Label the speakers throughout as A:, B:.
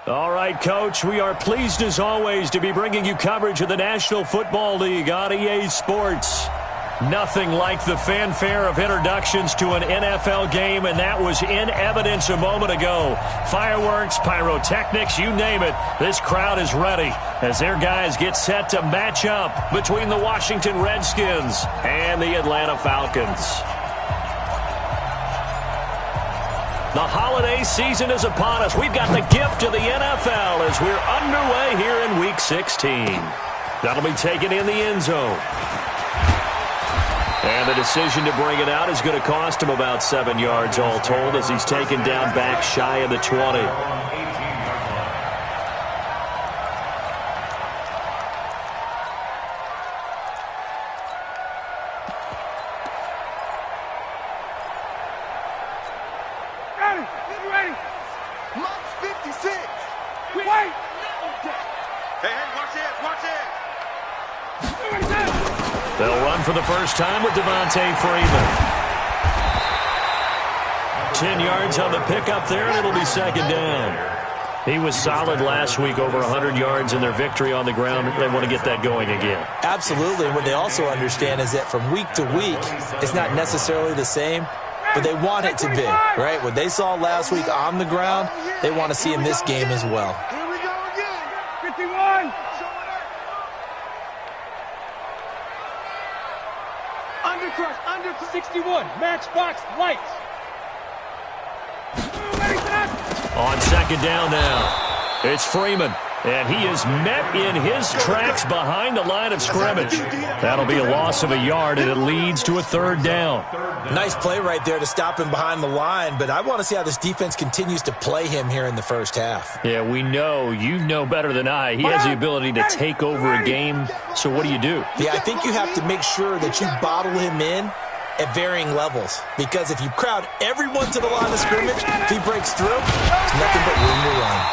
A: All right, Coach, we are pleased as always to be bringing you coverage of the National Football League on EA Sports. Nothing like the fanfare of introductions to an NFL game, and that was in evidence a moment ago. Fireworks, pyrotechnics, you name it. This crowd is ready as their guys get set to match up between the Washington Redskins and the Atlanta Falcons. The holiday season is upon us. We've got the gift of the NFL as we're underway here in Week 16. That'll be taken in the end zone. And the decision to bring it out is going to cost him about 7 yards all told as he's taken down back shy of the 20. They'll run for the first time with Devontae Freeman. 10 yards on the pickup there, and it'll be second down. He was solid last week, over 100 yards in their victory on the ground. They want to get that going again.
B: Absolutely, and what they also understand is that from week to week, it's not necessarily the same, but they want it to be, right? What they saw last week on the ground, they want to see in this game as well.
C: Here we go again. 51. Under 61, matchbox lights.
A: On second down now, it's Freeman, and he is met in his tracks behind the line of scrimmage. That'll be a loss of a yard, and it leads to a third down.
B: Nice play right there to stop him behind the line, but I want to see how this defense continues to play him here in the first half.
A: Yeah, we know. You know better than I. He has the ability to take over a game, so what do you do?
B: Yeah, I think you have to make sure that you bottle him in at varying levels, because if you crowd everyone to the line of scrimmage, if he breaks through, there's nothing but room to run.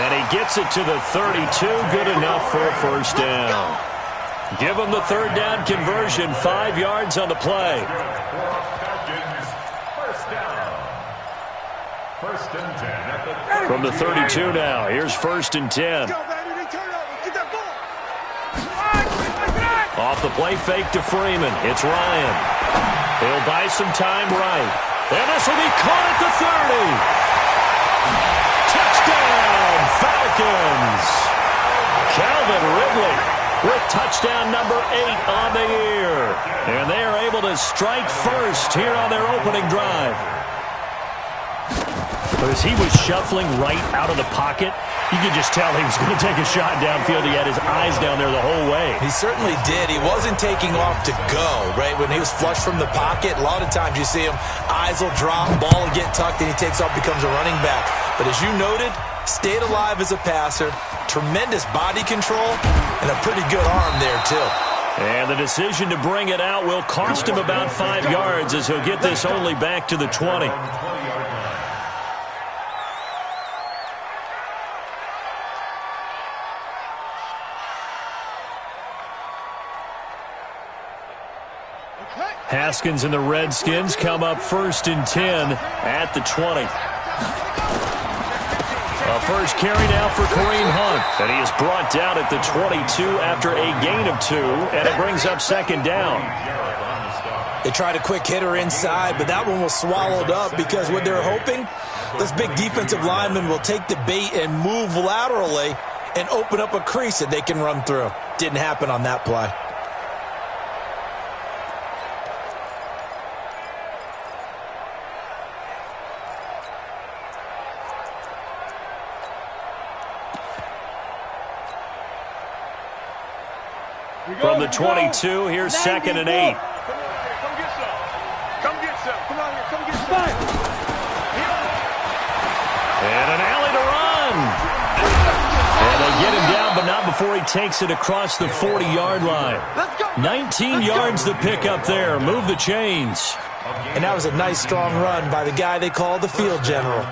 A: And he gets it to the 32, good enough for a first down. Give him the third down conversion, 5 yards on the play. From the 32 now, here's 1st and 10. Off the play fake to Freeman, it's Ryan. He'll buy some time right. And this will be caught at the 30. Touchdown, Falcons. Calvin Ridley with touchdown number 8 on the year. And they are able to strike first here on their opening drive. But as he was shuffling right out of the pocket, you could just tell he was going to take a shot downfield. He had his eyes down there the whole way.
B: He certainly did. He wasn't taking off to go, right? When he was flush from the pocket, a lot of times you see him, eyes will drop, ball will get tucked, and he takes off, becomes a running back. But as you noted, stayed alive as a passer, tremendous body control, and a pretty good arm there, too.
A: And the decision to bring it out will cost him about 5 yards as he'll get this only back to the 20. Haskins and the Redskins come up 1st and 10 at the 20. A first carry now for Kareem Hunt, and he is brought down at the 22 after a gain of 2, and it brings up second down.
B: They tried a quick hitter inside, but that one was swallowed up because what they're hoping, this big defensive lineman will take the bait and move laterally and open up a crease that they can run through. Didn't happen on that play.
A: From the 22, here's 2nd and 8.
C: Come get some. Come on here. Come get some.
A: And an alley to run. And they get him down, but not before he takes it across the 40-yard line. 19 yards the pickup there. Move the chains.
B: And that was a nice, strong run by the guy they call the field general.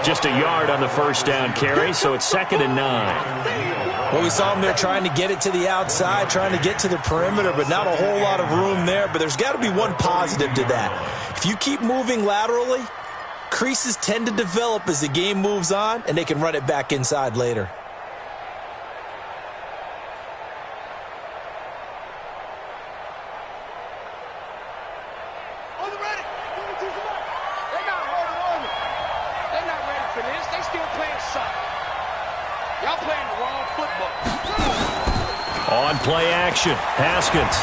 A: Just a yard on the first down carry, so it's 2nd and 9.
B: Well, we saw him there trying to get it to the outside, trying to get to the perimeter, but not a whole lot of room there. But there's got to be one positive to that. If you keep moving laterally, creases tend to develop as the game moves on, and they can run it back inside later.
A: On play action, Haskins.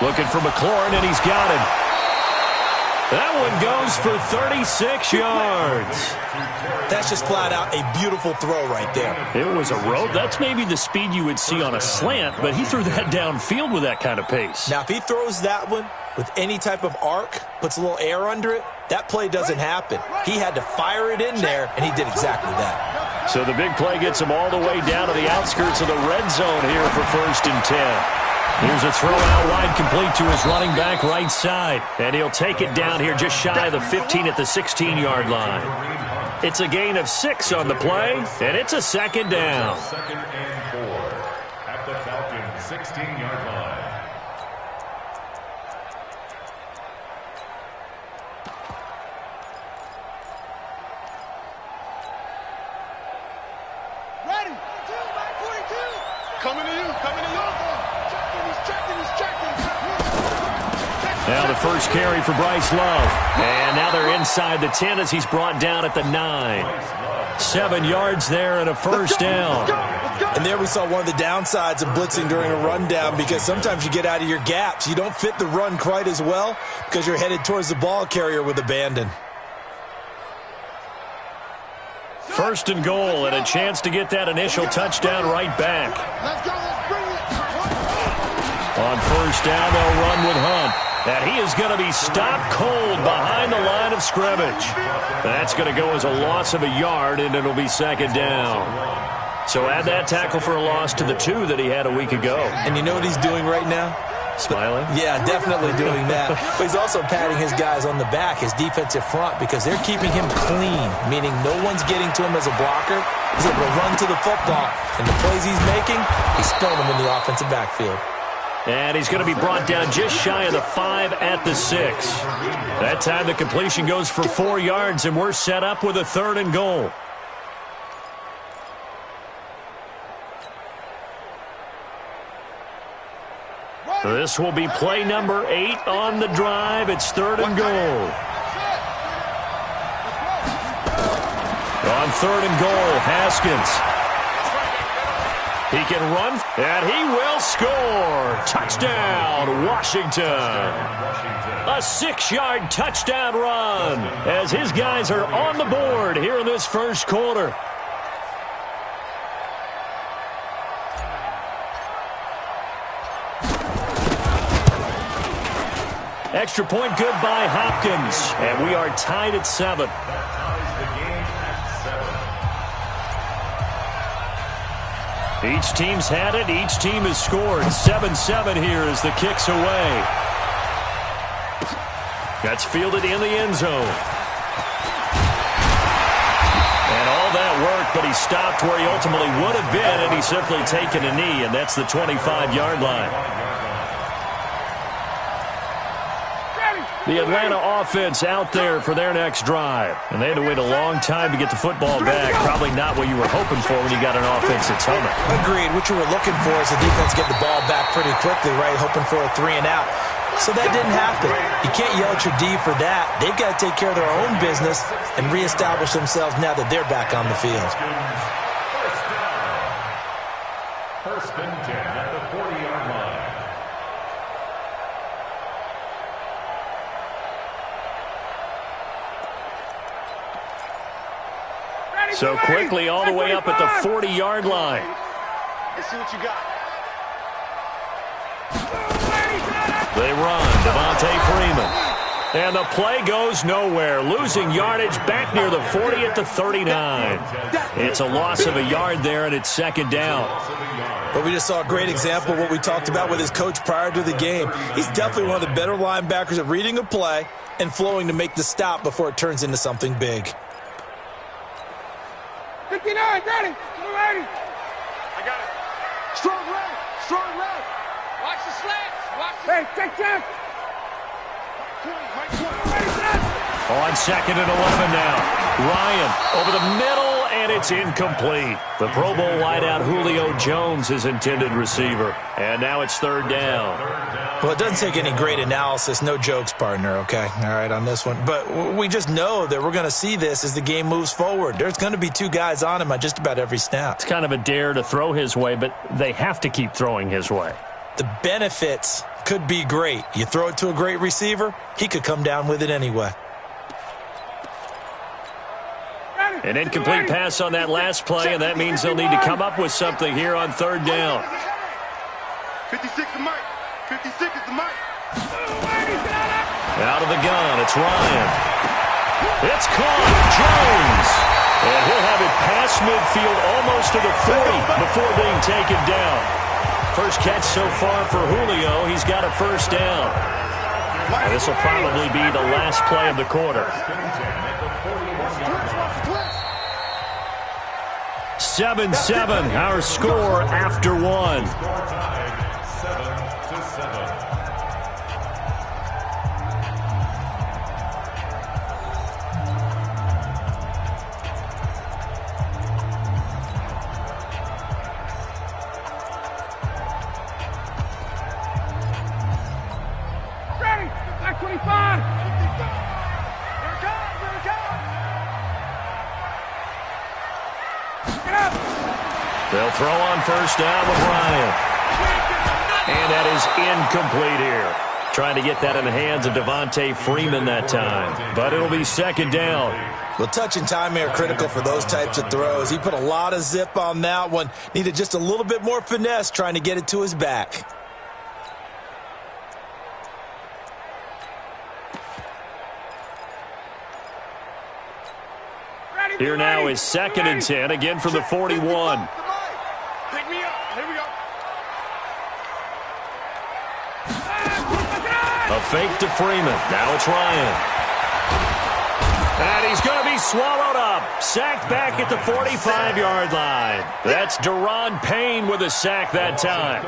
A: Looking for McLaurin, and he's got him. That one goes for 36 yards.
B: That's just flat out a beautiful throw right there.
A: It was a rope. That's maybe the speed you would see on a slant, but he threw that downfield with that kind of pace.
B: Now, if he throws that one with any type of arc, puts a little air under it, that play doesn't happen. He had to fire it in there, and he did exactly that.
A: So the big play gets him all the way down to the outskirts of the red zone here for 1st and 10. Here's a throw out wide, complete to his running back right side. And he'll take it down here just shy of the 15 at the 16-yard line. It's a gain of 6 on the play, and it's a 2nd down.
D: 2nd and 4 at the Falcons' 16-yard line.
C: Coming to you, coming to you. He's checking.
A: Now the first carry for Bryce Love. And now they're inside the 10 as he's brought down at the 9. 7 yards there and a first down.
B: And there we saw one of the downsides of blitzing during a rundown, because sometimes you get out of your gaps. You don't fit the run quite as well because you're headed towards the ball carrier with abandon.
A: 1st and goal, and a chance to get that initial touchdown right back.
C: Let's go, let's bring it.
A: On 1st down, they'll run with Hunt. And he is going to be stopped cold behind the line of scrimmage. That's going to go as a loss of a yard, and it'll be 2nd down. So add that tackle for a loss to the 2 that he had a week ago.
B: And you know what he's doing right now?
A: Smiling?
B: Yeah, definitely doing that. But he's also patting his guys on the back, his defensive front, because they're keeping him clean, meaning no one's getting to him as a blocker. He's able to run to the football, and the plays he's making, he's spilling them in the offensive backfield.
A: And he's going to be brought down just shy of the 5 at the 6. That time the completion goes for 4 yards, and we're set up with a 3rd and goal. This will be play number 8 on the drive. It's 3rd and goal. On 3rd and goal, Haskins. He can run, and he will score. Touchdown, Washington. A 6-yard touchdown run as his guys are on the board here in this first quarter. Extra point good by Hopkins, and we are tied at 7. Each team's had it. Each team has scored. 7-7 here as the kick's away. That's fielded in the end zone. And all that work, but he stopped where he ultimately would have been, and he's simply taken a knee, and that's the 25-yard line. The Atlanta offense out there for their next drive. And they had to wait a long time to get the football back. Probably not what you were hoping for when you got an offense that's humming.
B: Agreed. What you were looking for is the defense get the ball back pretty quickly, right? Hoping for a 3 and out. So that didn't happen. You can't yell at your D for that. They've got to take care of their own business and reestablish themselves now that they're back on the field.
D: First and 10 at the 40-yard line.
A: So quickly all the way up at the 40-yard line.
C: Let's see what you got.
A: They run. Devontae Freeman. And the play goes nowhere. Losing yardage back near the 40 at the 39. It's a loss of a yard there, and it's 2nd down.
B: But we just saw a great example of what we talked about with his coach prior to the game. He's definitely one of the better linebackers at reading a play and flowing to make the stop before it turns into something big.
C: 59, got it. I got it. Strong right. Watch the slats. Hey, check.
A: On 2nd and 11 now. Ryan over the middle, and it's incomplete. The Pro Bowl wideout Julio Jones is intended receiver. And now it's 3rd down.
B: Well, it doesn't take any great analysis. No jokes, partner, okay? All right, on this one. But we just know that we're going to see this as the game moves forward. There's going to be 2 guys on him on just about every snap.
A: It's kind of a dare to throw his way, but they have to keep throwing his way.
B: The benefits could be great. You throw it to a great receiver, he could come down with it anyway.
A: An incomplete pass on that last play, and that means they'll need to come up with something here on 3rd down.
C: 56 is Mike. 56 is the Mike.
A: Out of the gun, it's Ryan. It's caught, Jones. And he'll have it past midfield almost to the 40 before being taken down. First catch so far for Julio. He's got a 1st down. And this will probably be the last play of the quarter. 7-7, our score after 1.
C: Ready. Back 25.
A: They'll throw on 1st down with Ryan. And that is incomplete here. Trying to get that in the hands of Devontae Freeman that time. But it'll be 2nd down.
B: Well, touch and timing are critical for those types of throws. He put a lot of zip on that one. Needed just a little bit more finesse trying to get it to his back.
A: Here now is 2nd and 10, again from the 41.
C: Pick me up. Here we go.
A: A fake to Freeman. Now it's Ryan. And he's going to be swallowed up. Sacked back at the 45-yard line. That's Deron Payne with a sack that time.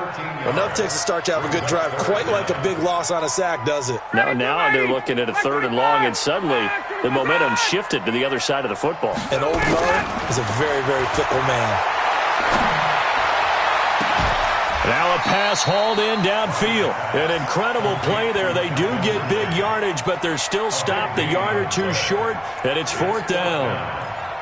B: Enough takes a start to have a good drive. Quite like a big loss on a sack, does it?
A: Now they're looking at a 3rd and long, and suddenly the momentum shifted to the other side of the football.
B: And old Mo is a very, very fickle man.
A: Now a pass hauled in downfield. An incredible play there. They do get big yardage, but they're still stopped a yard or 2 short, and it's 4th down.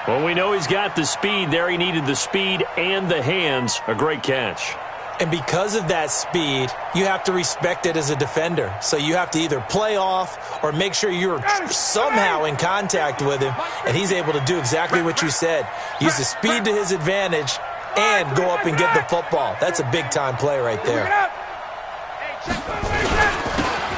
A: Well, we know he's got the speed there. He needed the speed and the hands. A great catch.
B: And because of that speed, you have to respect it as a defender. So you have to either play off or make sure you're somehow in contact with him, and he's able to do exactly what you said. Use the speed to his advantage and go up and get the football. That's a big-time play right there.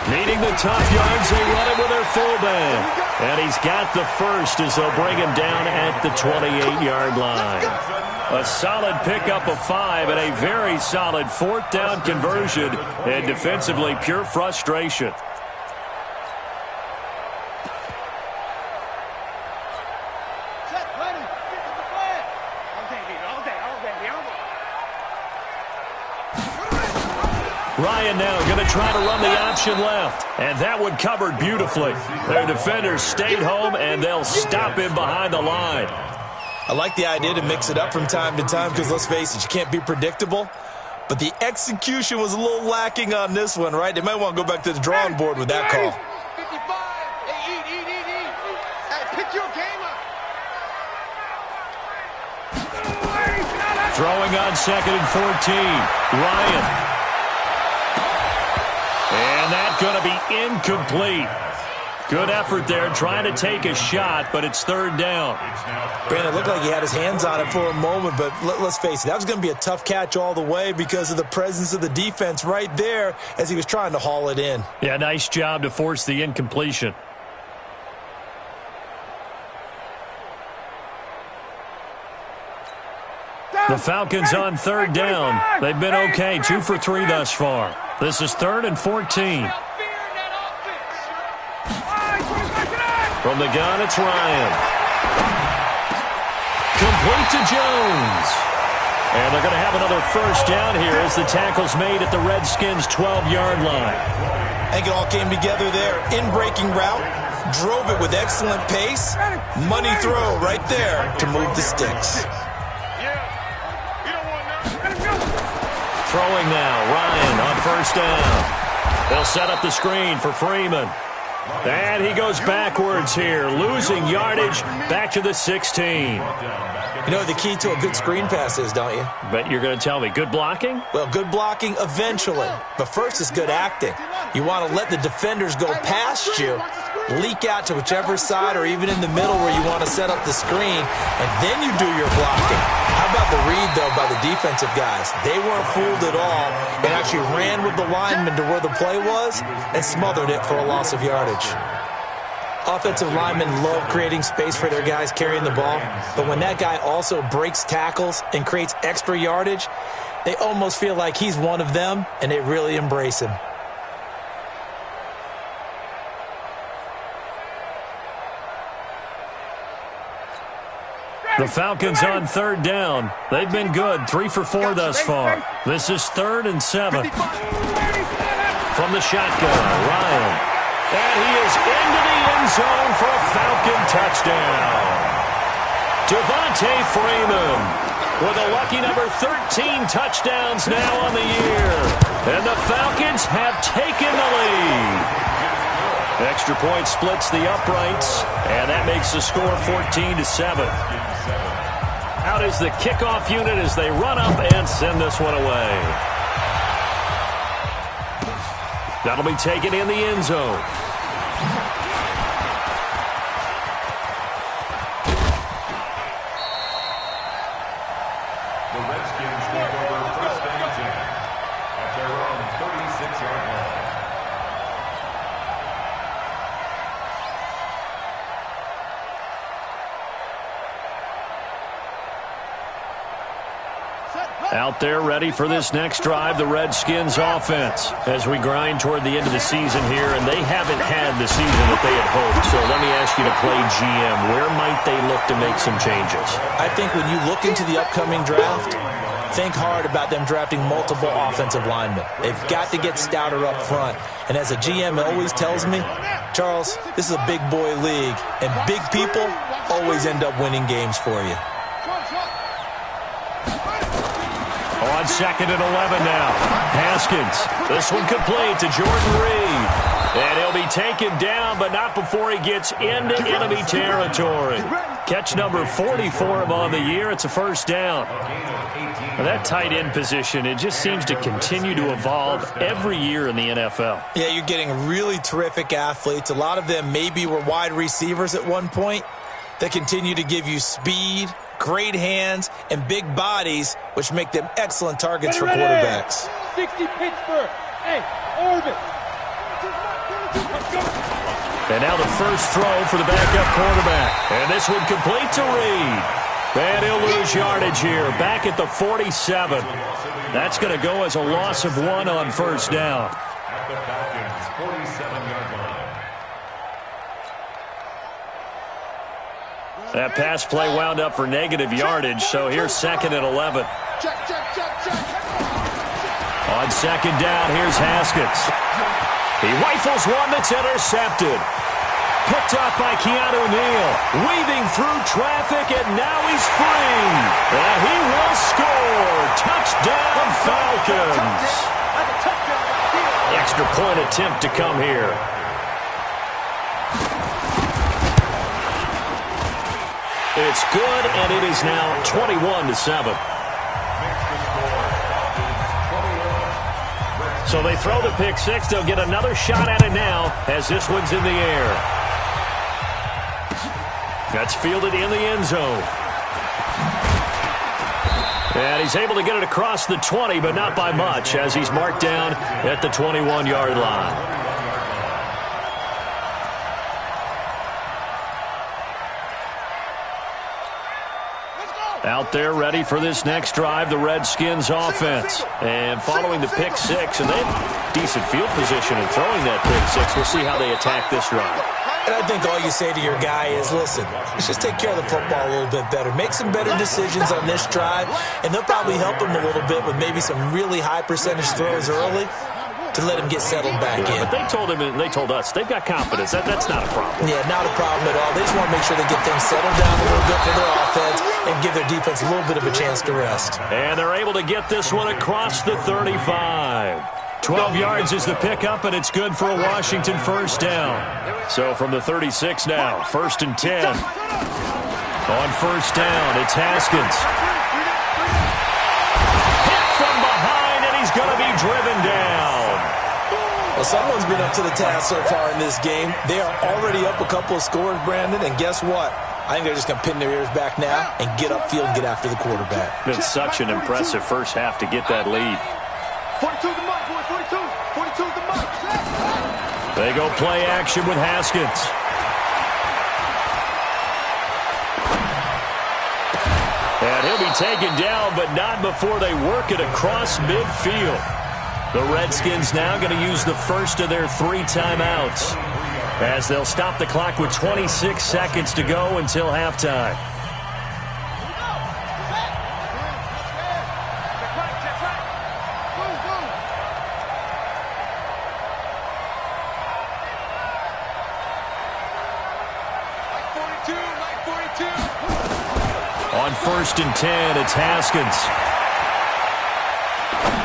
A: Needing the tough yards, they run it with their fullback. And he's got the first as they'll bring him down at the 28-yard line. A solid pickup of 5 and a very solid 4th down conversion. And defensively, pure frustration. Ryan now going to try to run the option left. And that one covered beautifully. Their defenders stayed home, and they'll stop him behind the line.
B: I like the idea to mix it up from time to time because, let's face it, you can't be predictable. But the execution was a little lacking on this one, right? They might want to go back to the drawing board with that call.
C: 55. Hey, eat. Hey, pick your game up.
A: Throwing on 2nd and 14. Ryan. And that's going to be incomplete. Good effort there, trying to take a shot, but it's 3rd down.
B: Brandon, it looked like he had his hands on it for a moment, but let's face it, that was going to be a tough catch all the way because of the presence of the defense right there as he was trying to haul it in.
A: Yeah, nice job to force the incompletion. The Falcons on third down. They've been okay, 2 for 3 thus far. This is 3rd and 14. From the gun, it's Ryan. Complete to Jones. And they're going to have another first down here as the tackle's made at the Redskins' 12-yard line.
B: I think it all came together there. In-breaking route, drove it with excellent pace. Money throw right there to move the sticks.
A: Throwing now, Ryan on first down. They'll set up the screen for Freeman. And he goes backwards here, losing yardage back to the 16.
B: You know what the key to a good screen pass is, don't you?
A: Bet you're going to tell me. Good blocking?
B: Well, good blocking eventually. But first is good acting. You want to let the defenders go past you, leak out to whichever side or even in the middle where you want to set up the screen, and then you do your blocking. How about the read, though, by the defensive guys? They weren't fooled at all and actually ran with the lineman to where the play was and smothered it for a loss of yardage. Offensive linemen love creating space for their guys carrying the ball, but when that guy also breaks tackles and creates extra yardage, they almost feel like he's one of them, and they really embrace him.
A: The Falcons on third down. They've been good, 3 for 4 thus far. This is 3rd and 7. From the shotgun, Ryan. And he is into the end zone for a Falcon touchdown. Devontae Freeman with a lucky number 13 touchdowns now on the year. And the Falcons have taken the lead. Extra point splits the uprights, and that makes the score 14-7. Out is the kickoff unit as they run up and send this one away. That'll be taken in the end zone.
D: The Redskins take over first and 10 at their own 36-yard line.
A: Out there ready for this next drive, the Redskins offense, as we grind toward the end of the season here, and they haven't had the season that they had hoped. So let me ask you to play GM. Where might they look to make some changes?
B: I think when you look into the upcoming draft, think hard about them drafting multiple offensive linemen. They've got to get stouter up front. And as a GM always tells me, Charles, this is a big boy league, and big people always end up winning games for you.
A: On 2nd and 11 now. Haskins. This one complete to Jordan Reed. And he'll be taken down, but not before he gets into enemy territory. Catch number 40 for him on the year. It's a first down. Now that tight end position, it just seems to continue to evolve every year in the NFL.
B: Yeah, you're getting really terrific athletes. A lot of them maybe were wide receivers at one point. They continue to give you speed, great hands, and big bodies, which make them excellent targets for quarterbacks.
C: 60 Pittsburgh. Hey, Orbit.
A: And now the first throw for the backup quarterback. And this one complete to Reed. And he'll lose yardage here, back at the 47. That's going to go as a loss of 1 on first down.
D: At the Falcons' 47-yard line.
A: That pass play wound up for negative yardage, so here's 2nd and 11. On 2nd down, here's Haskins. He rifles one that's intercepted. Picked up by Keanu Neal. Weaving through traffic, and now he's free. And he will score. Touchdown, Falcons. Extra point attempt to come here. It's good, and it is now 21-7. So they throw the pick six. They'll get another shot at it now as this one's in the air. That's fielded in the end zone. And he's able to get it across the 20, but not by much, as he's marked down at the 21-yard line. Out there ready for this next drive, the Redskins offense. And following the pick six, and they have decent field position in throwing that pick six. We'll see how they attack this drive.
B: And I think all you say to your guy is, listen, let's just take care of the football a little bit better. Make some better decisions on this drive, and they'll probably help him a little bit with maybe some really high percentage throws early to let him get settled back in.
A: But they told him, and they told us, they've got confidence. That's not a problem.
B: Yeah, not a problem at all. They just want to make sure they get things settled down a little bit for their offense and give their defense a little bit of a chance to rest.
A: And they're able to get this one across the 35. 12 yards is the pickup, and it's good for a Washington first down. So from the 36 now, 1st and 10. On first down, it's Haskins. Hit from behind, and he's going to be driven down.
B: Well, someone's been up to the task so far in this game. They are already up a couple of scores, Brandon, and guess what? I think they're just going to pin their ears back now and get upfield and get after the quarterback.
A: Been such an impressive first half to get that lead.
C: 42 the mark, boy, 42. 42 the mark.
A: They go play action with Haskins. And he'll be taken down, but not before they work it across midfield. The Redskins now going to use the first of their 3 timeouts, as they'll stop the clock with 26 seconds to go until halftime. On 1st and 10, it's Haskins.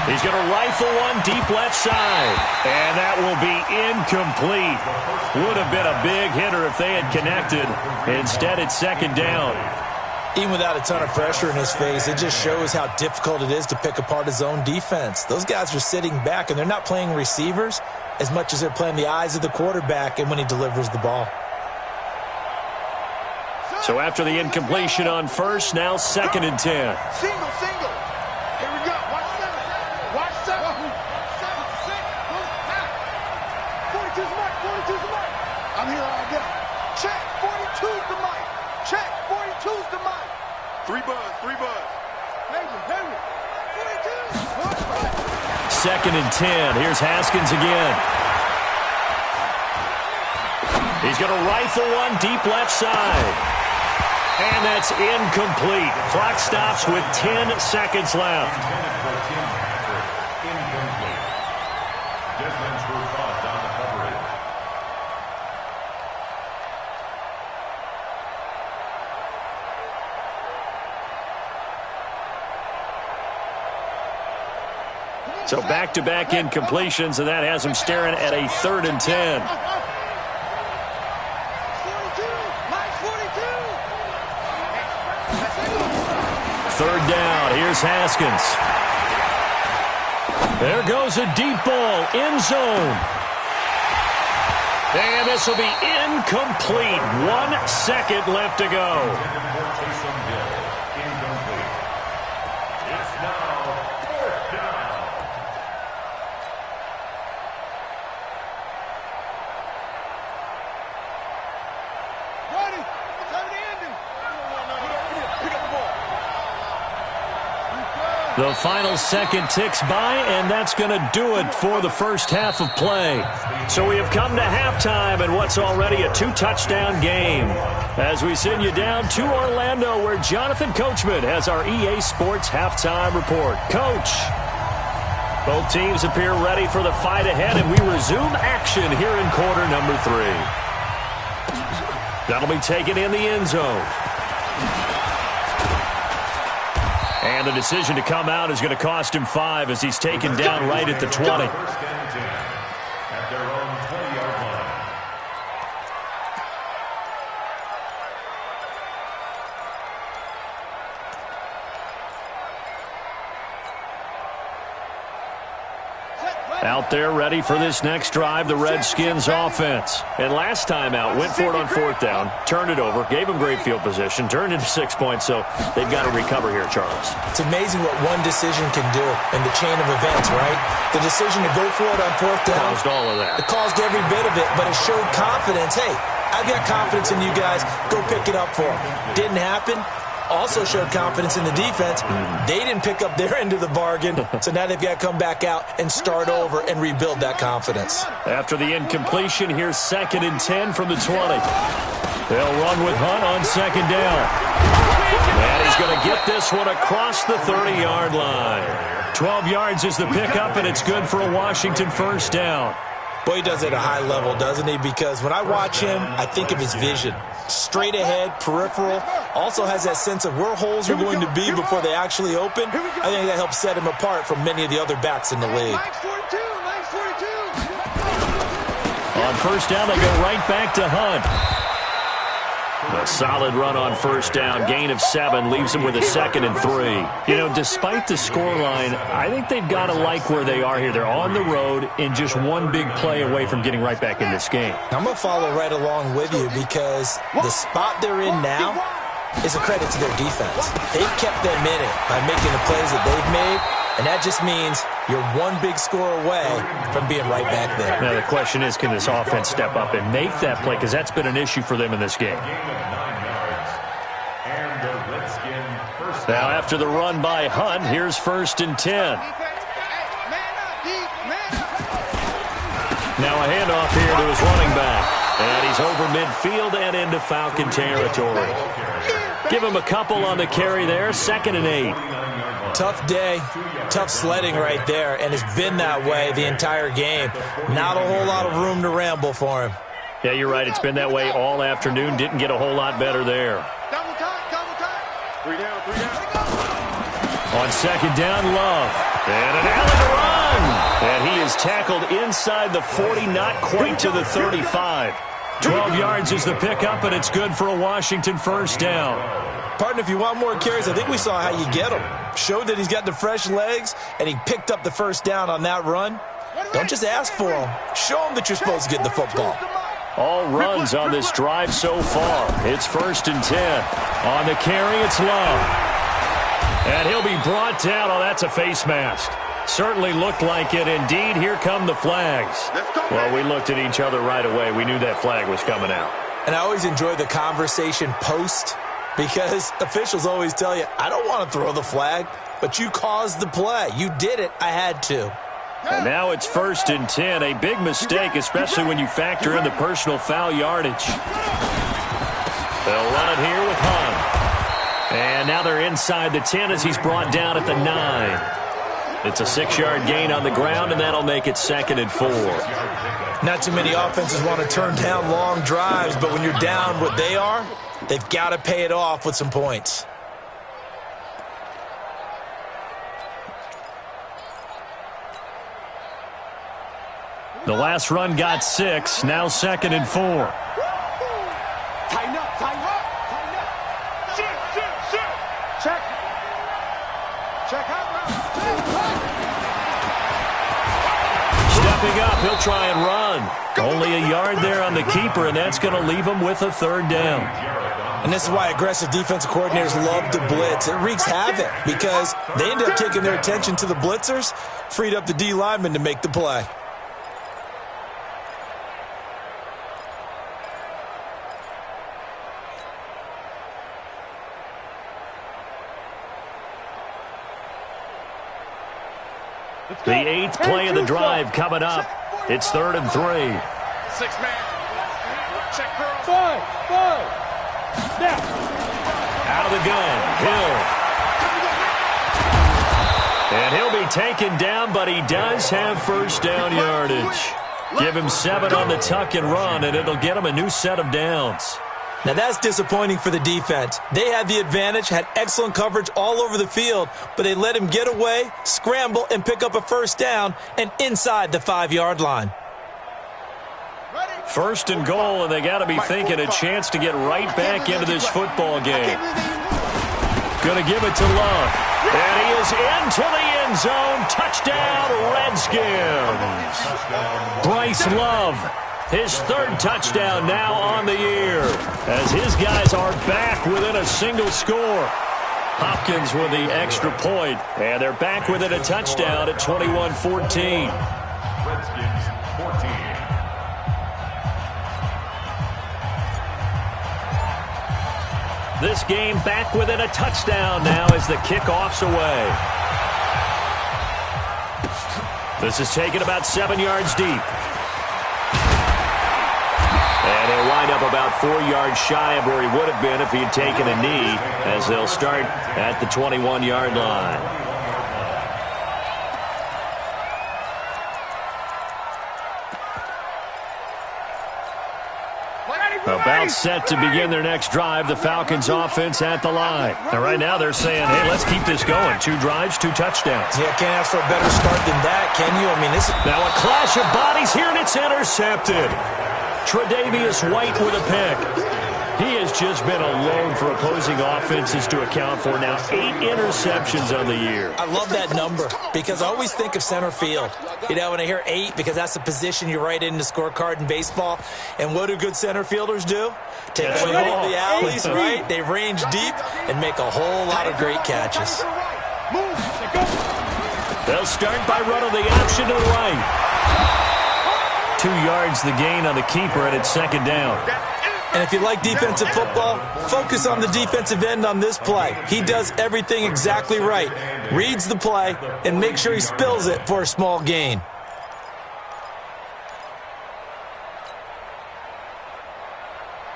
A: He's going to rifle one deep left side. And that will be incomplete. Would have been a big hitter if they had connected. Instead, it's 2nd down.
B: Even without a ton of pressure in his face, it just shows how difficult it is to pick apart his own defense. Those guys are sitting back, and they're not playing receivers as much as they're playing the eyes of the quarterback and when he delivers the ball.
A: So after the incompletion on first, now 2nd and 10.
C: Single, single. Here we go. Watch 7. Watch 7. 42's the mark. 42's the mark. I'm here all day. Check. 42's the mark. Check. 42's the mark. 3 buzz. 3 buzz. Henry. 42.
A: 2nd and 10. Here's Haskins again. He's going to rifle one deep left side. And that's incomplete. Clock stops with 10 seconds left. So back-to-back incompletions, and that has him staring at a 3rd and 10. 3rd down. Here's Haskins. There goes a deep ball. End zone. And this will be incomplete. 1 second left to go.
D: It's now 4th down.
C: Ready. Time to end it. Pick up the ball.
A: The final second ticks by, and that's going to do it for the first half of play. So we have come to halftime in what's already a 2-touchdown game, as we send you down to Orlando, where Jonathan Coachman has our EA Sports halftime report. Coach, both teams appear ready for the fight ahead, and we resume action here in quarter number 3. That'll be taken in the end zone. And the decision to come out is going to cost him 5 as he's taken down right at the 20.
D: 1st and 10 at their own 20-yard line.
A: Out there ready for this next drive, the Redskins offense. And last time out, went for it on 4th down, turned it over, gave them great field position, turned into 6 points, so they've got to recover here, Charles.
B: It's amazing what one decision can do in the chain of events, right? The decision to go for it on 4th down.
A: Caused all of that.
B: It caused every bit of it, but it showed confidence. Hey, I've got confidence in you guys. Go pick it up for them. Didn't happen. also showed confidence in the defense. They didn't pick up their end of the bargain, so now they've got to come back out and start over and rebuild that confidence.
A: After the incompletion, here's 2nd and 10 from the 20. They'll run with Hunt on 2nd down. And he's going to get this one across the 30-yard line. 12 yards is the pickup, and it's good for a Washington first down.
B: Boy, he does it at a high level, doesn't he? Because when I watch him, I think of his vision. Straight ahead, peripheral. Also has that sense of where holes are going to be before they actually open. I think that helps set him apart from many of the other backs in the league.
A: On first down, they go right back to Hunt. A solid run on first down. Gain of 7 leaves them with a 2nd and 3. You know, despite the scoreline, I think they've got to like where they are here. They're on the road and just one big play away from getting right back in this game.
B: I'm going to follow right along with you because the spot they're in now is a credit to their defense. They've kept them in it by making the plays that they've made, and that just means you're one big score away from being right back there.
A: Now, the question is, can this offense step up and make that play? Because that's been an issue for them in this game. Now, after the run by Hunt, here's 1st and 10. Now a handoff here to his running back. And he's over midfield and into Falcon territory. Give him a couple on the carry there. 2nd and 8.
B: Tough day, tough sledding right there, and it's been that way the entire game. Not a whole lot of room to ramble for him.
A: Yeah, you're right. It's been that way all afternoon. Didn't get a whole lot better there.
C: Double time, double time. 3 down, 3 down.
A: On 2nd down, Love. And an alley to run. And he is tackled inside the 40, not quite to the 35. 12 yards is the pickup, and it's good for a Washington first down.
B: Partner, if you want more carries, I think we saw how you get him. Showed that he's got the fresh legs, and he picked up the first down on that run. Don't just ask for him. Show him that you're supposed to get the football.
A: All runs on this drive so far. It's 1st and 10. On the carry, it's Love. And he'll be brought down. Oh, that's a face mask. Certainly looked like it. Indeed, here come the flags. Well, we looked at each other right away. We knew that flag was coming out.
B: And I always enjoy the conversation post because officials always tell you, I don't want to throw the flag, but you caused the play. You did it. I had to.
A: And now it's 1st and 10. A big mistake, especially when you factor in the personal foul yardage. They'll run it here with Hunt. And now they're inside the 10 as he's brought down at the 9. It's a 6-yard gain on the ground, and that'll make it 2nd and 4.
B: Not too many offenses want to turn down long drives, but when you're down what they are, they've got to pay it off with some points.
A: The last run got 6, now 2nd and 4.
C: Tighten up, tighten up, tighten up. Shoot. Check. Check out.
A: Stepping up, he'll try and run. Only a yard there on the keeper, and that's going to leave him with a 3rd down.
B: And this is why aggressive defensive coordinators love to blitz. It wreaks havoc because they end up taking their attention to the blitzers, freed up the D lineman to make the play.
A: The 8th play of the drive coming up. It's 3rd and 3.
C: 6-man. Check girl.
E: 5. Snap.
A: Out of the gun, Hill. And he'll be taken down, but he does have first down yardage. Give him 7 on the tuck and run, and it'll get him a new set of downs.
B: Now that's disappointing for the defense. They had the advantage, had excellent coverage all over the field, but they let him get away, scramble, and pick up a first down and inside the 5-yard line.
A: 1st and goal, and they got to be thinking a chance to get right back into this football game. Going to give it to Love. And he is into the end zone. Touchdown, Redskins. Bryce Love, his 3rd touchdown now on the year, as his guys are back within a single score. Hopkins with the extra point, and they're back within a touchdown at 21-14.
D: Redskins 14.
A: This game back within a touchdown now as the kickoff's away. This is taken about 7 yards deep. And he'll wind up about 4 yards shy of where he would have been if he had taken a knee, as they'll start at the 21-yard line. About set to begin their next drive, the Falcons offense at the line. And right now they're saying, hey, let's keep this going. 2 drives, 2 touchdowns.
B: Yeah, can't ask for a better start than that, can you? I mean, this is...
A: Now a clash of bodies here, and it's intercepted. Tre'Davious White with a pick. He has just been alone for opposing offenses to account for now 8 interceptions on the year.
B: I love that number because I always think of center field. You know, when I hear 8, because that's the position you write in the scorecard in baseball. And what do good center fielders do? Take away all the alleys, right? They range deep and make a whole lot of great catches.
A: They'll start by running the option to the right. 2 yards the gain on the keeper, and it's second down.
B: And if you like defensive football, focus on the defensive end on this play. He does everything exactly right. Reads the play and makes sure he spills it for a small gain.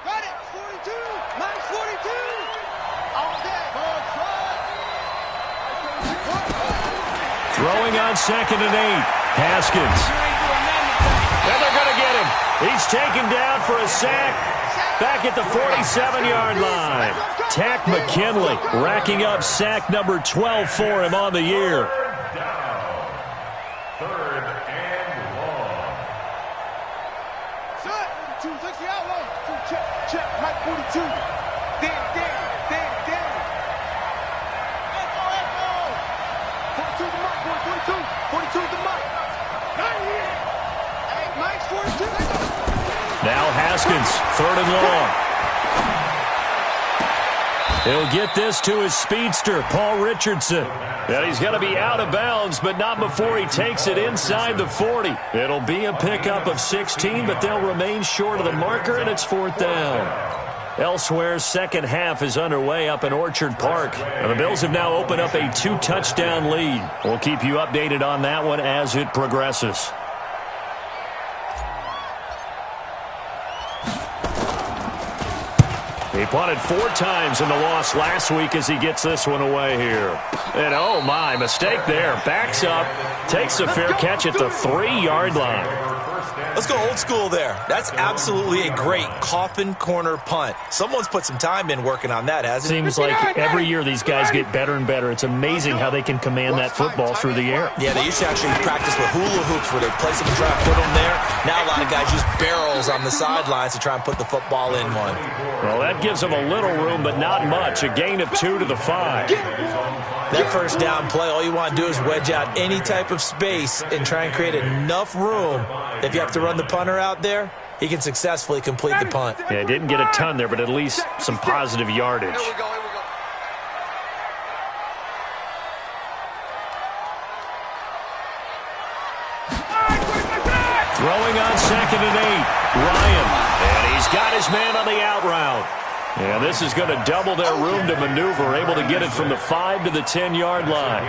C: Got it. 42. Minus 42. All day.
A: Throwing on 2nd and 8. Haskins. And they're going to get him. He's taken down for a sack. Back at the 47-yard line. Tack McKinley racking up sack number 12 for him on the year.
D: Third and long.
C: Shut. 42. 60 out long. Check. Mike 42. Damn. Echo. 42 to Mike. 42 to Mike. Hey, Mike's 42.
A: Now Haskins, 3rd and long. He'll get this to his speedster, Paul Richardson. And he's going to be out of bounds, but not before he takes it inside the 40. It'll be a pickup of 16, but they'll remain short of the marker, and it's 4th down. Elsewhere, second half is underway up in Orchard Park. And the Bills have now opened up a 2-touchdown lead. We'll keep you updated on that one as it progresses. He punted 4 times in the loss last week as he gets this one away here. And oh my, mistake there. Backs up, takes a fair catch at the 3-yard line.
B: Let's go old school there. That's absolutely a great coffin corner punt. Someone's put some time in working on that, hasn't it?
A: Seems like every year these guys get better and better. It's amazing how they can command that football through the air.
B: Yeah, they used to actually practice with hula hoops where they place them and try to put them there. Now a lot of guys use barrels on the sidelines to try and put the football in one.
A: Well, that gives them a little room, but not much. A gain of 2 to the 5.
B: That first down play, all you want to do is wedge out any type of space and try and create enough room. If you have to run the punter out there, he can successfully complete the punt.
A: Yeah, didn't get a ton there, but at least some positive yardage.
C: Here we go.
A: Throwing on 2nd and 8. Ryan. And he's got his man on the out route. And this is going to double their room to maneuver, able to get it from the 5 to the 10-yard line.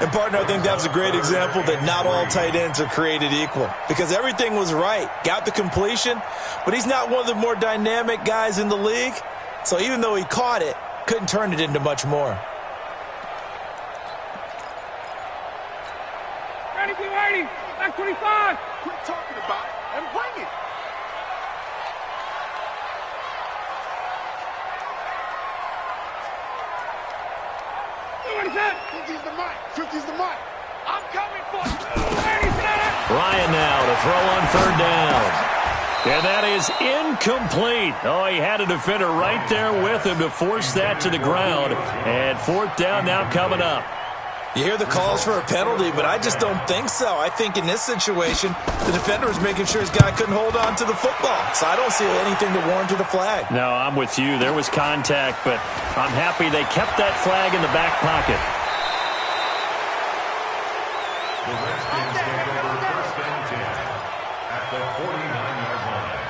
B: And, partner, I think that was a great example that not all tight ends are created equal because everything was right. Got the completion, but he's not one of the more dynamic guys in the league. So even though he caught it, couldn't turn it into much more.
E: Ready. Back 25.
C: Quit talking about it and bring it. Fifty's the mic. I'm coming for you.
A: Ryan now to throw on 3rd down. And that is incomplete. Oh, he had a defender right there with him to force that to the ground. And 4th down now coming up.
B: You hear the calls for a penalty, but I just don't think so. I think in this situation, the defender was making sure his guy couldn't hold on to the football. So I don't see anything to warrant a flag.
A: No, I'm with you. There was contact, but I'm happy they kept that flag in the back pocket.
D: The Redskins take over 1st and 10 at the 49-yard line.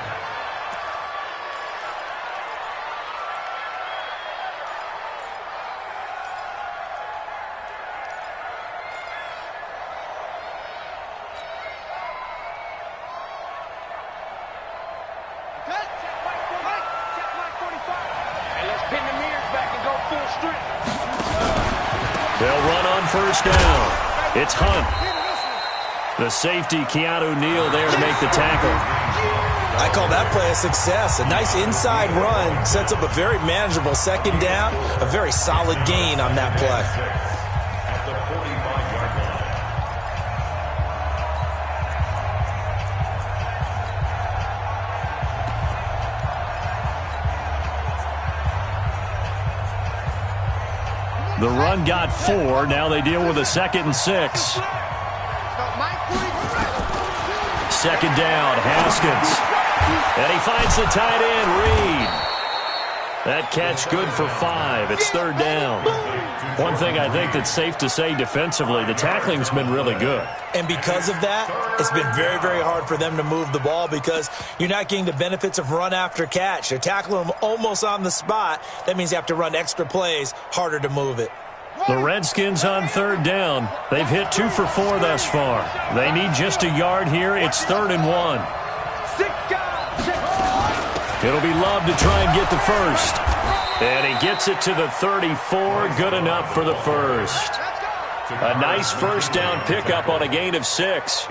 C: full strength.
A: They'll run on first down. It's Hunt. The safety, Keanu Neal, there to make the tackle.
B: I call that play a success. A nice inside run sets up a very manageable second down. A very solid gain on that play.
D: At the 45-yard line.
A: The run got 4. Now they deal with a 2nd and 6. Second down, Haskins. And he finds the tight end, Reed. That catch good for 5. It's 3rd down. One thing I think that's safe to say defensively, the tackling's been really good.
B: And because of that, it's been very, very hard for them to move the ball because you're not getting the benefits of run after catch. You're tackling them almost on the spot. That means you have to run extra plays, harder to move it.
A: The Redskins on 3rd down. They've hit 2 for 4 thus far. They need just a yard here. It's 3rd and 1. It'll be Love to try and get the first. And he gets it to the 34. Good enough for the first. A nice first down pickup on a gain of 6.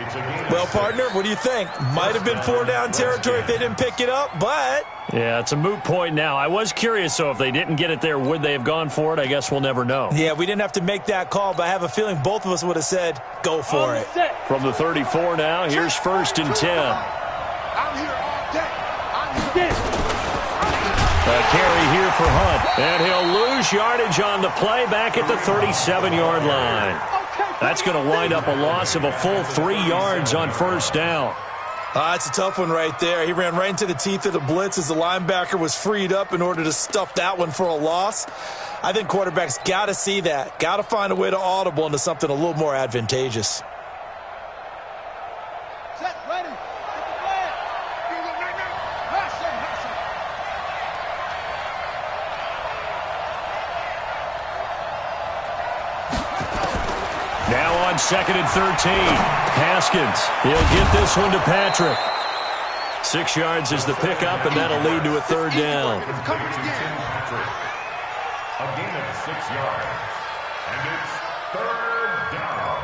B: Well, partner, what do you think? Might have been 4-down territory if they didn't pick it up, but...
A: Yeah, it's a moot point now. I was curious, though, if they didn't get it there, would they have gone for it? I guess we'll never know.
B: Yeah, we didn't have to make that call, but I have a feeling both of us would have said, go for it.
A: From the 34 now, here's 1st and 10.
C: I'm here all day. I'm here.
A: A carry here for Hunt. And he'll lose yardage on the play back at the 37-yard line. That's going to wind up a loss of a full 3 yards on first down.
B: It's a tough one right there. He ran right into the teeth of the blitz as the linebacker was freed up in order to stuff that one for a loss. I think quarterbacks got to see that. Got to find a way to audible into something a little more advantageous.
C: Set, ready. Get the flag.
A: Now on 2nd and 13. Haskins. He'll get this one to Patrick. 6 yards is the pickup, and that'll lead to a 3rd down.
D: A gain of 6 yards. And it's 3rd down.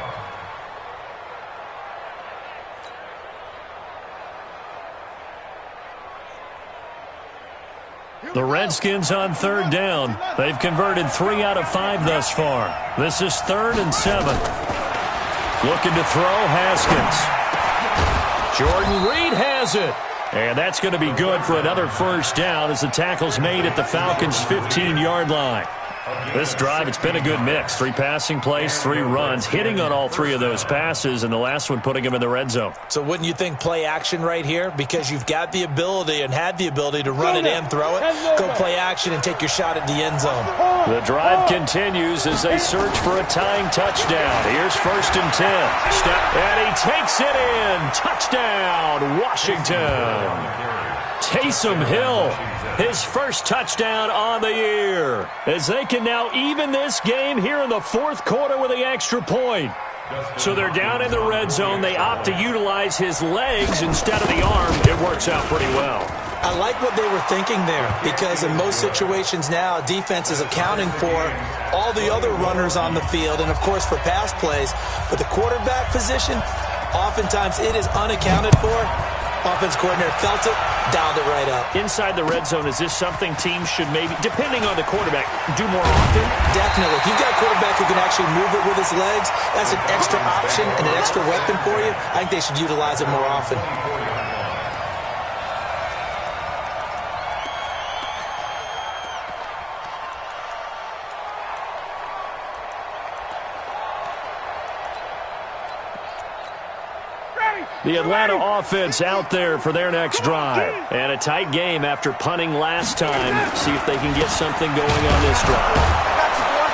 A: The Redskins on 3rd down. They've converted 3 out of 5 thus far. This is 3rd and 7. Looking to throw, Haskins. Jordan Reed has it. And that's going to be good for another first down as the tackle's made at the Falcons' 15-yard line. This drive, it's been a good mix. 3 passing plays, 3 runs, hitting on all 3 of those passes, and the last one putting him in the red zone.
B: So wouldn't you think play action right here? Because you've got the ability and had the ability to run it and throw it. Go play action and take your shot at the end zone.
A: The drive continues as they search for a tying touchdown. Here's 1st and 10. And he takes it in. Touchdown, Washington. Taysom Hill, his first touchdown on the year, as they can now even this game here in the 4th quarter with the extra point. So they're down in the red zone. They opt to utilize his legs instead of the arm. It works out pretty well.
B: I like what they were thinking there because in most situations now, defense is accounting for all the other runners on the field and, of course, for pass plays. But the quarterback position, oftentimes it is unaccounted for. Offense coordinator felt it, dialed it right up.
A: Inside the red zone, is this something teams should maybe, depending on the quarterback, do more often?
B: Definitely. If you've got a quarterback who can actually move it with his legs, that's an extra option and an extra weapon for you. I think they should utilize it more often.
A: The Atlanta offense out there for their next drive. And a tight game after punting last time. See if they can get something going on this drive.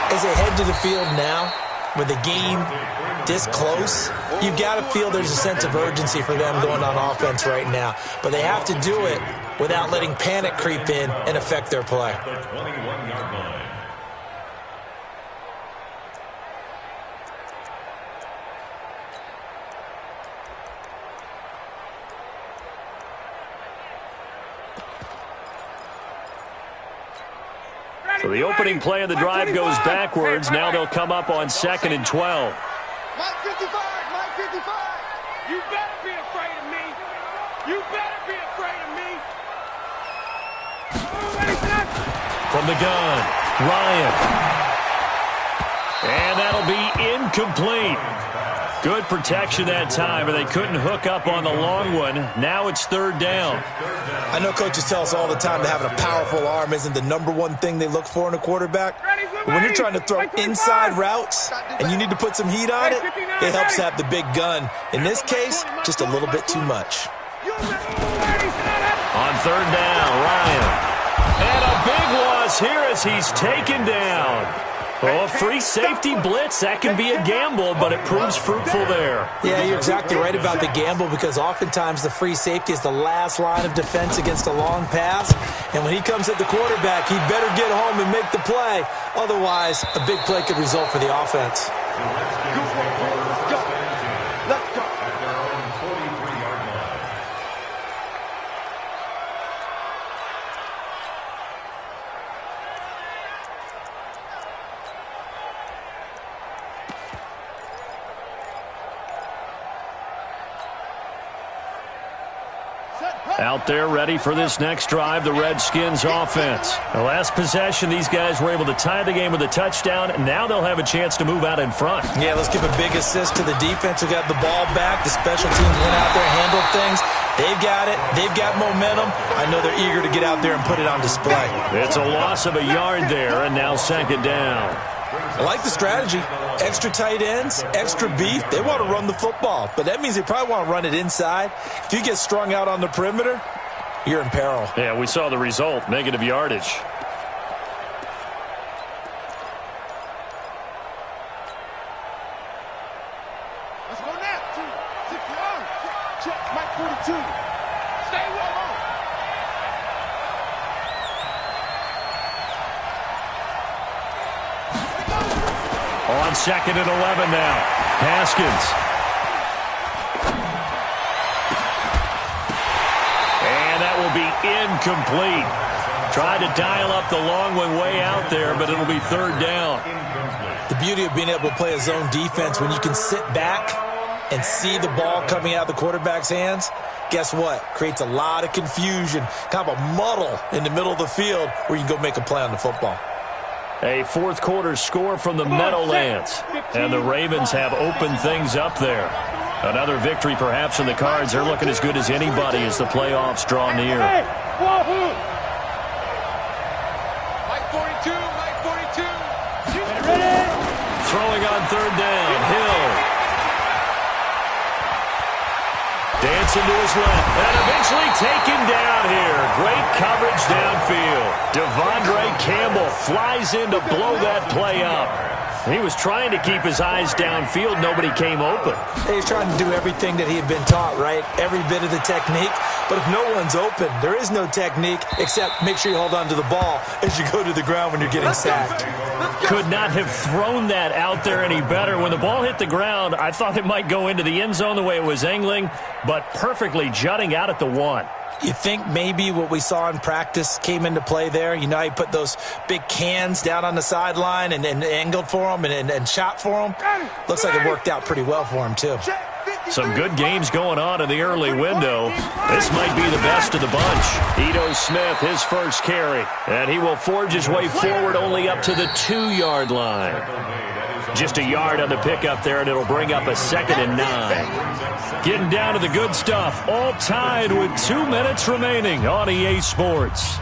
B: As they head to the field now, with the game this close, you've got to feel there's a sense of urgency for them going on offense right now. But they have to do it without letting panic creep in and affect their play.
D: The 21-yard line.
A: So the opening play of the drive goes backwards. Now they'll come up on 2nd and 12.
C: Mike 55, Mike 55.
E: You better be afraid of me. You better be afraid of me.
A: From the gun, Ryan. And that'll be incomplete. Good protection that time, but they couldn't hook up on the long one. Now it's 3rd down.
B: I know coaches tell us all the time that having a powerful arm isn't the #1 thing they look for in a quarterback. But when you're trying to throw inside routes and you need to put some heat on it, it helps have the big gun. In this case, just a little bit too much.
A: On 3rd down, Ryan. And a big loss here as he's taken down. Oh, free safety blitz, that can be a gamble, but it proves fruitful there.
B: Yeah, you're exactly right about the gamble because oftentimes the free safety is the last line of defense against a long pass. And when he comes at the quarterback, he'd better get home and make the play. Otherwise, a big play could result for the offense.
C: Let's go.
A: Out there ready for this next drive, the Redskins offense. The last possession, these guys were able to tie the game with a touchdown, and now they'll have a chance to move out in front.
B: Yeah, let's give a big assist to the defense who got the ball back. The special teams went out there and handled things. They've got it. They've got momentum. I know they're eager to get out there and put it on display.
A: It's a loss of a yard there, and now 2nd down.
B: I like the strategy. Extra tight ends, extra beef. They want to run the football, but that means they probably want to run it inside. If you get strung out on the perimeter, you're in peril.
A: Yeah, we saw the result, negative yardage.
C: Let's go now. 6 yards. Check, Mike 42. Stay well on.
A: On 2nd and 11 now. Haskins. And that will be incomplete. Tried to dial up the long one way out there, but it'll be 3rd down.
B: The beauty of being able to play a zone defense when you can sit back and see the ball coming out of the quarterback's hands, guess what? Creates a lot of confusion, kind of a muddle in the middle of the field where you can go make a play on the football.
A: A 4th quarter score from the Meadowlands. And the Ravens have opened things up there. Another victory perhaps in the cards. They're looking as good as anybody as the playoffs draw near.
C: Mike 42, Mike 42.
A: Throwing on 3rd down, Hill. Dancing to his left, and eventually taken down here. Great coverage downfield. Devondre Campbell flies in to blow that play up. He was trying to keep his eyes downfield. Nobody came open.
B: He's trying to do everything that he had been taught, right? Every bit of the technique. But if no one's open, there is no technique except make sure you hold on to the ball as you go to the ground when you're getting sacked.
A: Could not have thrown that out there any better. When the ball hit the ground, I thought it might go into the end zone the way it was angling, but perfectly jutting out at the 1.
B: You think maybe what we saw in practice came into play there? You know how you put those big cans down on the sideline and angled for them and shot for them? Looks like it worked out pretty well for him, too.
A: Some good games going on in the early window. This might be the best of the bunch. Ito Smith, his first carry. And he will forge his way forward only up to the 2-yard line. Just a yard on the pickup there, and it'll bring up a 2nd and 9. Getting down to the good stuff. All tied with 2 minutes remaining on EA Sports.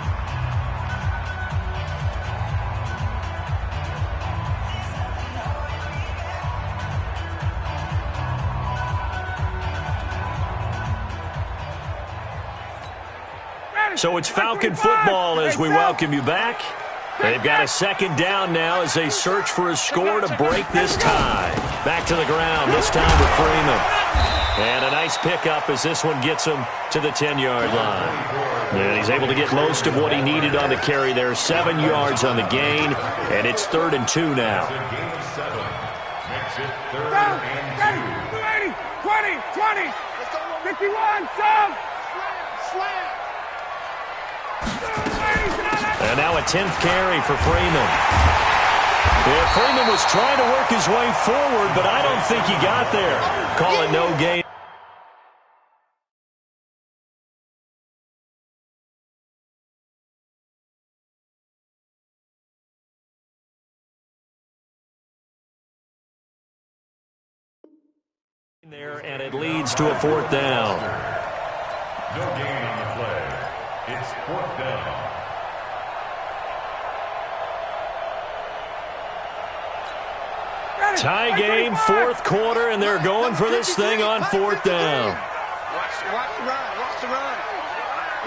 A: So it's Falcon football as we welcome you back. They've got a 2nd down now as they search for a score to break this tie. Back to the ground, this time with Freeman. And a nice pickup as this one gets him to the 10-yard line. And he's able to get most of what he needed on the carry there. 7 yards on the gain, and it's 3rd and 2 now.
E: 20, 51, sub.
C: Slam.
A: And now a 10th carry for Freeman. Yeah, Freeman was trying to work his way forward, but I don't think he got there. Call it no gain. There, and it leads to a 4th down.
D: No gain on the play. It's 4th down.
A: Tie game, 4th quarter, and they're going for this thing on 4th down.
C: Watch the run. Watch the run.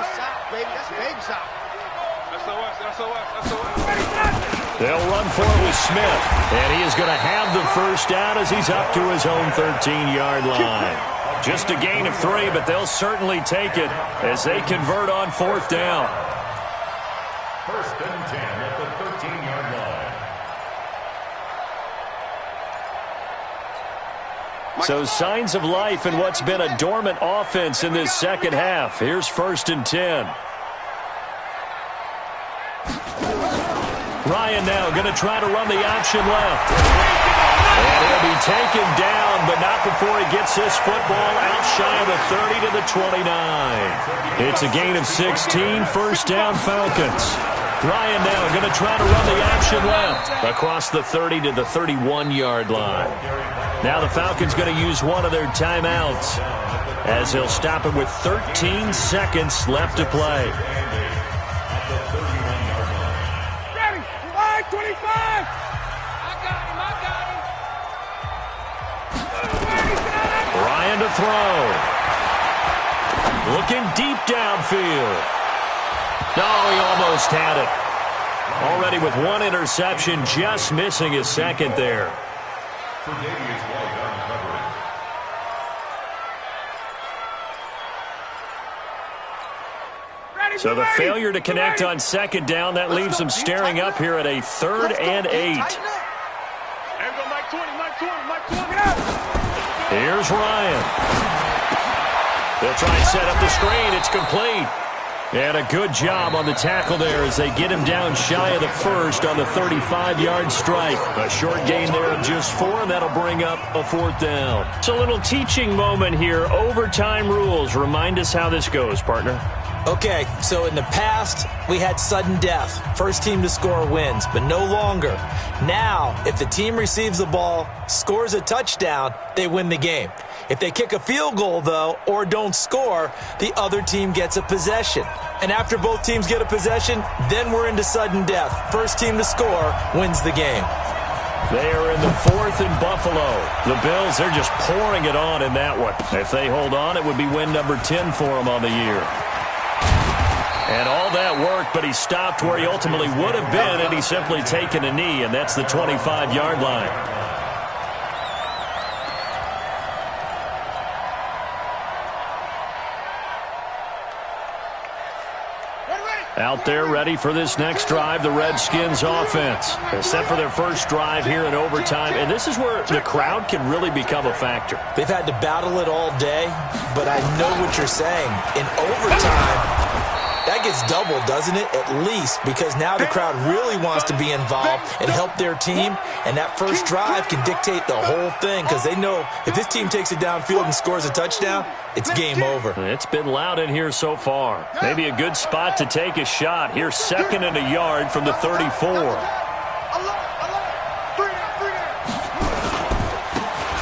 C: It's soft, baby. That's big soft.
A: They'll run for it with Smith, and he is going to have the first down as he's up to his own 13-yard line. Just a gain of 3, but they'll certainly take it as they convert on 4th down.
D: 1st and 10 at the 13-yard line.
A: So signs of life in what's been a dormant offense in this second half. Here's 1st and 10. Ryan now going to try to run the option left. And he'll be taken down, but not before he gets this football out shy of the 30 to the 29. It's a gain of 16, 1st down Falcons. Ryan now going to try to run the option left across the 30 to the 31-yard line. Now the Falcons going to use one of their timeouts as he'll stop it with 13 seconds left to play.
E: 25! I got him.
A: Ryan to throw. Looking deep downfield. No, he almost had it. Already with 1 interception, just missing his 2nd there. So the failure to connect on 2nd down, that leaves them staring up here at a 3rd and 8. Here's Ryan. They'll try and set up the screen. It's complete. And a good job on the tackle there as they get him down shy of the 1st on the 35-yard strike. A short gain there of just 4, and that'll bring up a 4th down. It's a little teaching moment here. Overtime rules. Remind us how this goes, partner.
B: Okay, so in the past, we had sudden death. First team to score wins, but no longer. Now, if the team receives the ball, scores a touchdown, they win the game. If they kick a field goal, though, or don't score, the other team gets a possession. And after both teams get a possession, then we're into sudden death. First team to score wins the game.
A: They are in the 4th in Buffalo. The Bills, they're just pouring it on in that one. If they hold on, it would be win number 10 for them on the year. And all that worked, but he stopped where he ultimately would have been, and he's simply taken a knee, and that's the 25-yard line. Out there ready for this next drive, the Redskins offense. They're set for their first drive here in overtime, and this is where the crowd can really become a factor.
B: They've had to battle it all day, but I know what you're saying. In overtime, that gets doubled, doesn't it? At least, because now the crowd really wants to be involved and help their team, and that first drive can dictate the whole thing because they know if this team takes it downfield and scores a touchdown, it's game over.
A: It's been loud in here so far. Maybe a good spot to take a shot. Here, 2nd and a yard from the 34.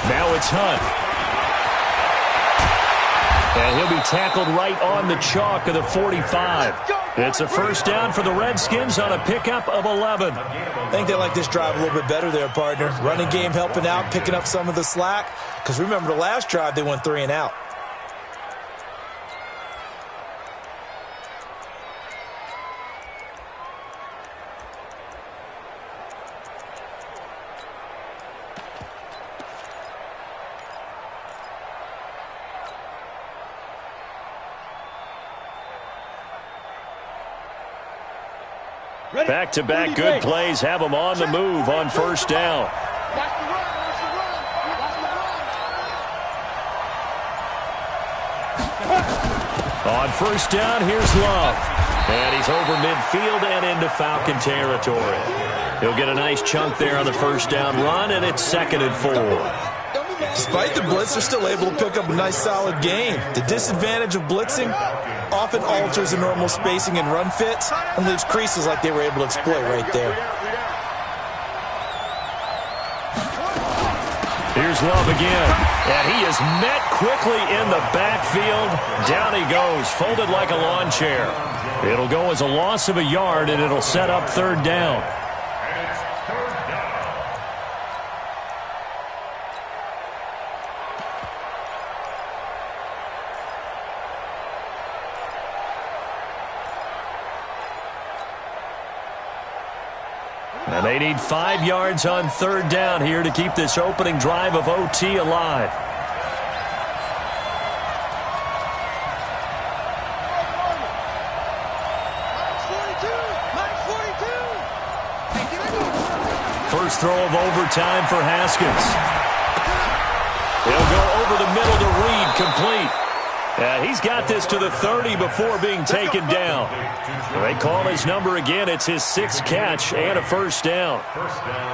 A: Now it's Hunt. And he'll be tackled right on the chalk of the 45. It's a first down for the Redskins on a pickup of 11.
B: I think they like this drive a little bit better there, partner. Running game helping out, picking up some of the slack. Because remember the last drive, they went 3 and out.
A: Back-to-back good plays have them on the move on first down. On first down, here's Love. And he's over midfield and into Falcon territory. He'll get a nice chunk there on the first down run, and it's 2nd and 4.
B: Despite the blitz, they're still able to pick up a nice, solid gain. The disadvantage of blitzing often alters the normal spacing and run fits and leaves creases like they were able to exploit right there.
A: Here's Love again, and he is met quickly in the backfield. Down he goes, folded like a lawn chair. It'll go as a loss of a yard, and it'll set up 3rd down. And they need 5 yards on 3rd down here to keep this opening drive of OT alive. First throw of overtime for Haskins. He'll go over the middle to Reed, complete. He's got this to the 30 before being taken down. They call his number again. It's his 6th catch and a first down.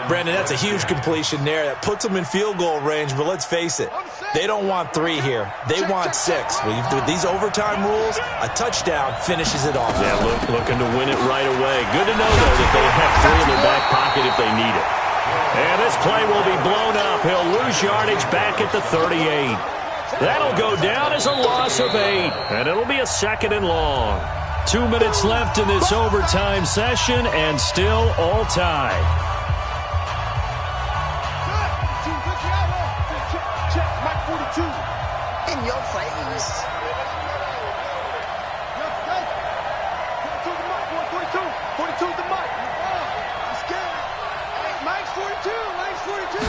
B: Brandon, that's a huge completion there. That puts them in field goal range, but let's face it, they don't want 3 here. They want 6. With these overtime rules, a touchdown finishes it off.
A: Yeah, looking to win it right away. Good to know, though, that they have 3 in their back pocket if they need it. And this play will be blown up. He'll lose yardage back at the 38. That'll go down as a loss of 8, and it'll be a 2nd and long. 2 minutes left in this overtime session, and still all tied.
C: Check, Mike 42. In your face. 42's the Mike. I'm scared. Mike's 42. Mike's 42.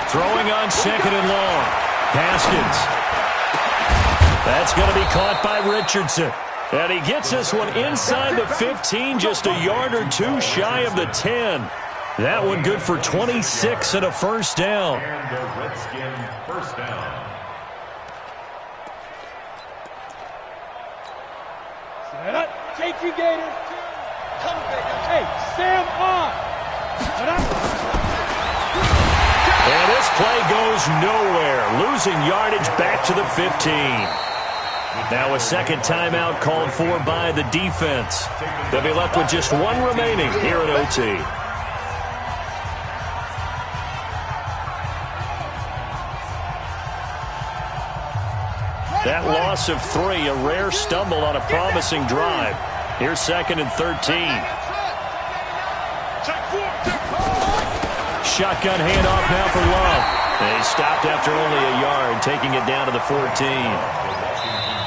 A: Throwing on 2nd and long. Haskins. That's going to be caught by Richardson. And he gets this one inside the 15, just a yard or 2 shy of the 10. That one good for 26 and a first down.
D: And the Redskin first down.
E: Take you, Gators. Hey, Sam on.
A: And this play goes nowhere, losing yardage back to the 15. Now a 2nd timeout called for by the defense. They'll be left with just 1 remaining here at OT. That loss of 3, a rare stumble on a promising drive. Here's 2nd and 13. Shotgun handoff now for Love. And he stopped after only a yard, taking it down to the 14.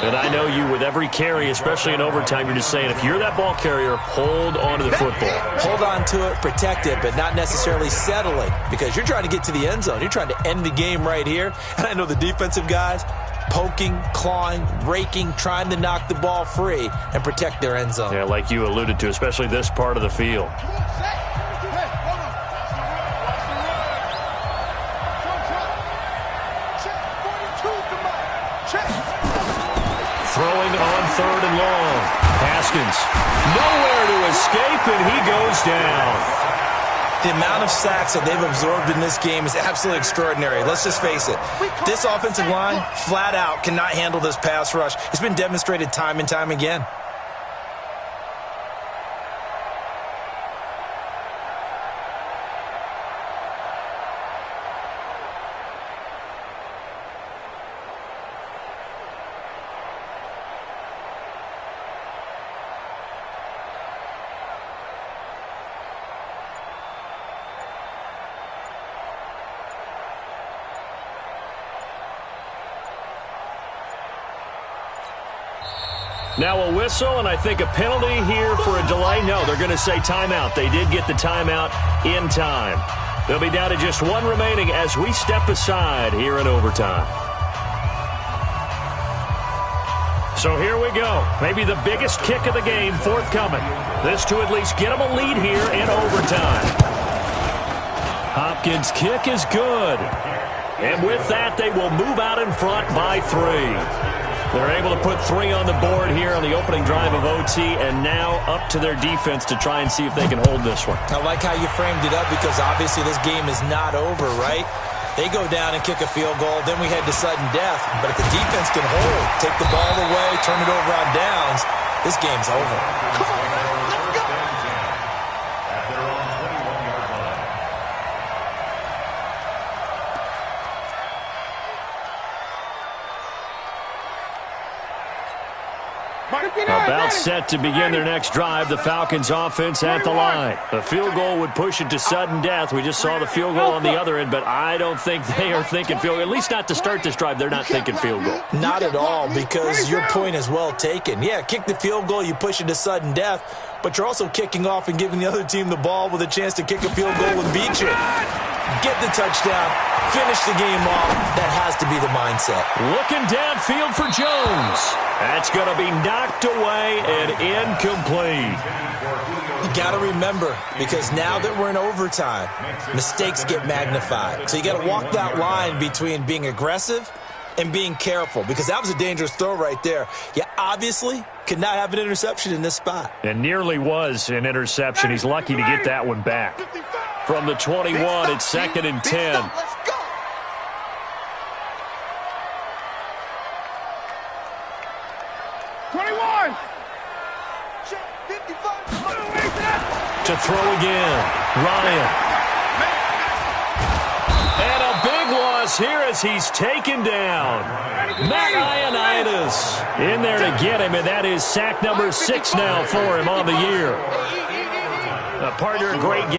A: And I know you, with every carry, especially in overtime, you're just saying, if you're that ball carrier, hold on to the football.
B: Hold on to it, protect it, but not necessarily settling, because you're trying to get to the end zone. You're trying to end the game right here. And I know the defensive guys poking, clawing, raking, trying to knock the ball free and protect their end zone.
A: Yeah, like you alluded to, especially this part of the field. Throwing on 3rd and long. Haskins, nowhere to escape, and he goes down.
B: The amount of sacks that they've absorbed in this game is absolutely extraordinary. Let's just face it. This offensive line, flat out, cannot handle this pass rush. It's been demonstrated time and time again.
A: Now a whistle, and I think a penalty here for a delay. No, they're going to say timeout. They did get the timeout in time. They'll be down to just 1 remaining as we step aside here in overtime. So here we go. Maybe the biggest kick of the game forthcoming. This to at least get them a lead here in overtime. Hopkins' kick is good. And with that, they will move out in front by 3. They're able to put 3 on the board here on the opening drive of OT, and now up to their defense to try and see if they can hold this one.
B: I like how you framed it up because obviously this game is not over, right? They go down and kick a field goal, then we head to sudden death. But if the defense can hold, take the ball away, turn it over on downs, this game's over.
C: Come on, man. Let's go.
D: At their own 21-yard line.
A: About set to begin their next drive, the Falcons offense at the line. The field goal would push it to sudden death. We just saw the field goal on the other end, but I don't think they are thinking field goal. At least not to start this drive, they're not thinking field goal.
B: Not at all, because your point is well taken. Yeah, kick the field goal, you push it to sudden death, but you're also kicking off and giving the other team the ball with a chance to kick a field goal and beat you. Get the touchdown, finish the game off. That has to be the mindset.
A: Looking downfield for Jones. That's going to be knocked away and incomplete.
B: You got to remember, because now that we're in overtime, mistakes get magnified. So you got to walk that line between being aggressive and being careful, because that was a dangerous throw right there. You obviously could not have an interception in this spot.
A: And nearly was an interception. He's lucky to get that one back. From the 21, it's 2nd and 10.
C: Let's go.
A: To throw again. Ryan. And a big loss here as he's taken down. Matt Ioannidis in there to get him, and that is sack number 6 now for him on the year. A partner, great game.